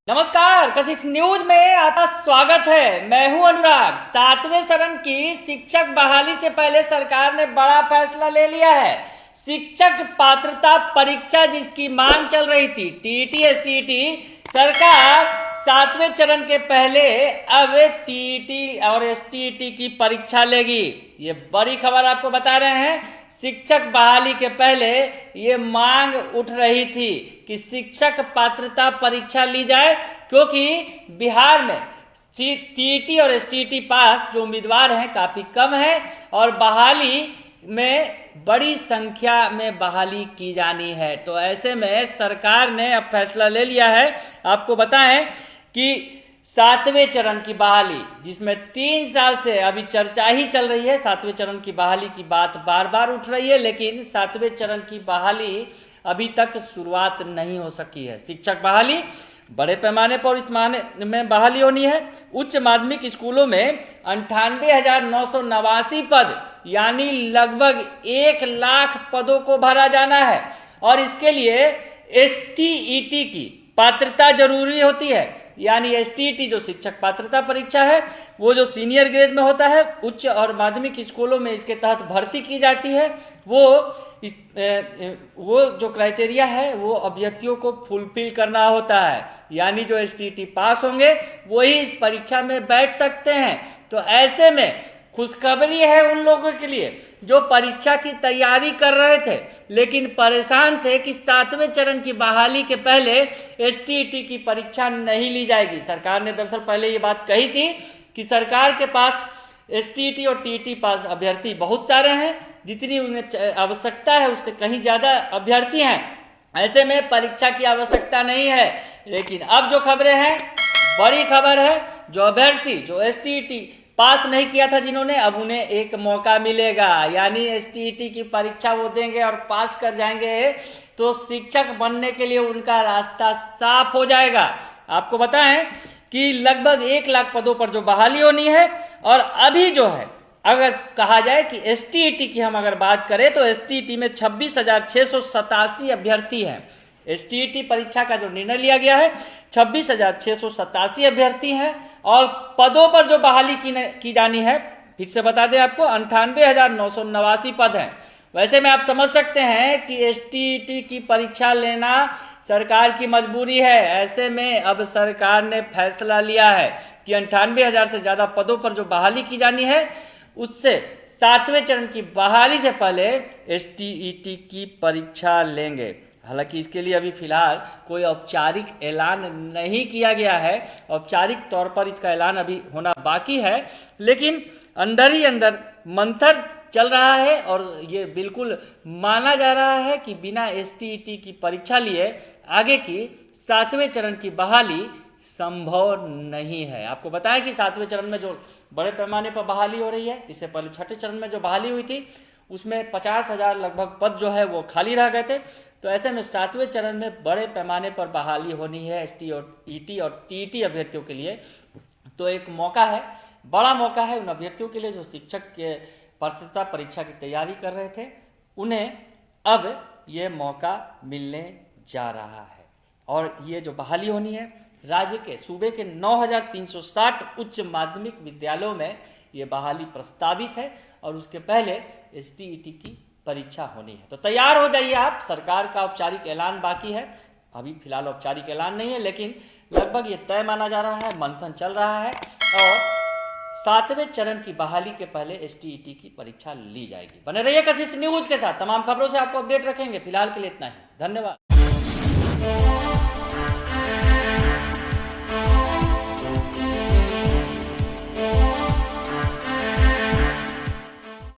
नमस्कार, कशिश न्यूज में आपका स्वागत है। मैं हूं अनुराग। 7वें चरण की शिक्षक बहाली से पहले सरकार ने बड़ा फैसला ले लिया है। शिक्षक पात्रता परीक्षा जिसकी मांग चल रही थी, टीईटी एसटीईटी, सरकार 7वें चरण के पहले अब टीईटी और एसटीईटी की परीक्षा लेगी। ये बड़ी खबर आपको बता रहे हैं। शिक्षक बहाली के पहले ये मांग उठ रही थी कि शिक्षक पात्रता परीक्षा ली जाए, क्योंकि बिहार में टीईटी और एसटीईटी पास जो उम्मीदवार हैं काफ़ी कम है और बहाली में बड़ी संख्या में बहाली की जानी है। तो ऐसे में सरकार ने अब फैसला ले लिया है। आपको बताएं कि 7वें चरण की बहाली, जिसमें 3 साल से अभी चर्चा ही चल रही है, 7वें चरण की बहाली की बात बार बार उठ रही है, लेकिन 7वें चरण की बहाली अभी तक शुरुआत नहीं हो सकी है। शिक्षक बहाली बड़े पैमाने पर इस माह में बहाली होनी है। उच्च माध्यमिक स्कूलों में 98,989 पद यानी लगभग 1 लाख पदों को भरा जाना है और इसके लिए एसटीईटी की पात्रता जरूरी होती है। यानी एसटीईटी जो शिक्षक पात्रता परीक्षा है, वो जो सीनियर ग्रेड में होता है, उच्च और माध्यमिक स्कूलों में इसके तहत भर्ती की जाती है। वो जो क्राइटेरिया है वो अभ्यर्थियों को फुलफिल करना होता है। यानी जो एसटीईटी पास होंगे वही इस परीक्षा में बैठ सकते हैं। तो ऐसे में खुशखबरी है उन लोगों के लिए जो परीक्षा की तैयारी कर रहे थे लेकिन परेशान थे कि 7वें चरण की बहाली के पहले एसटीईटी की परीक्षा नहीं ली जाएगी। सरकार ने दरअसल पहले ये बात कही थी कि सरकार के पास एसटीईटी और टीईटी पास अभ्यर्थी बहुत सारे हैं, जितनी उन्हें आवश्यकता है उससे कहीं ज़्यादा अभ्यर्थी हैं। ऐसे में परीक्षा की आवश्यकता नहीं है। लेकिन अब जो खबरें हैं, बड़ी खबर है, जो अभ्यर्थी जो एसटीईटी पास नहीं किया था जिन्होंने, अब उन्हें एक मौका मिलेगा। यानी एसटीईटी की परीक्षा वो देंगे और पास कर जाएंगे तो शिक्षक बनने के लिए उनका रास्ता साफ हो जाएगा। आपको बताएं कि लगभग 1 लाख पदों पर जो बहाली होनी है और अभी जो है, अगर कहा जाए कि एसटीईटी की हम अगर बात करें तो एसटीईटी में 26,687 अभ्यर्थी हैं। एसटीईटी परीक्षा का जो निर्णय लिया गया है, 26,687 अभ्यर्थी हैं और पदों पर जो बहाली की जानी है, फिर से बता दें आपको, 98,989 पद हैं। वैसे में आप समझ सकते हैं कि एसटीईटी की परीक्षा लेना सरकार की मजबूरी है। ऐसे में अब सरकार ने फैसला लिया है कि 98,000 से ज़्यादा पदों पर जो बहाली की जानी है, उससे 7वें चरण की बहाली से पहले एसटीईटी की परीक्षा लेंगे। हालांकि इसके लिए अभी फिलहाल कोई औपचारिक ऐलान नहीं किया गया है। औपचारिक तौर पर इसका ऐलान अभी होना बाकी है, लेकिन अंदर ही अंदर मंथन चल रहा है और ये बिल्कुल माना जा रहा है कि बिना एसटीईटी की परीक्षा लिए आगे की 7वें चरण की बहाली संभव नहीं है। आपको बताएं कि 7वें चरण में जो बड़े पैमाने पर बहाली हो रही है, इससे पहले 6ठे चरण में जो बहाली हुई थी उसमें 50,000 लगभग पद जो है वो खाली रह गए थे। तो ऐसे में 7वें चरण में बड़े पैमाने पर बहाली होनी है एसटीईटी और टीईटी अभ्यर्थियों के लिए। तो एक मौका है, बड़ा मौका है उन अभ्यर्थियों के लिए जो शिक्षक के पात्रता परीक्षा की तैयारी कर रहे थे। उन्हें अब ये मौका मिलने जा रहा है और ये जो बहाली होनी है, राज्य के सूबे के 9,360 उच्च माध्यमिक विद्यालयों में ये बहाली प्रस्तावित है और उसके पहले एसटीईटी की परीक्षा होनी है। तो तैयार हो जाइए आप। सरकार का औपचारिक ऐलान बाकी है, अभी फिलहाल औपचारिक ऐलान नहीं है, लेकिन लगभग ये तय माना जा रहा है, मंथन चल रहा है और 7वें चरण की बहाली के पहले एसटीईटी की परीक्षा ली जाएगी। बने रहिए कशिश न्यूज के साथ, तमाम खबरों से आपको अपडेट रखेंगे। फिलहाल के लिए इतना ही, धन्यवाद।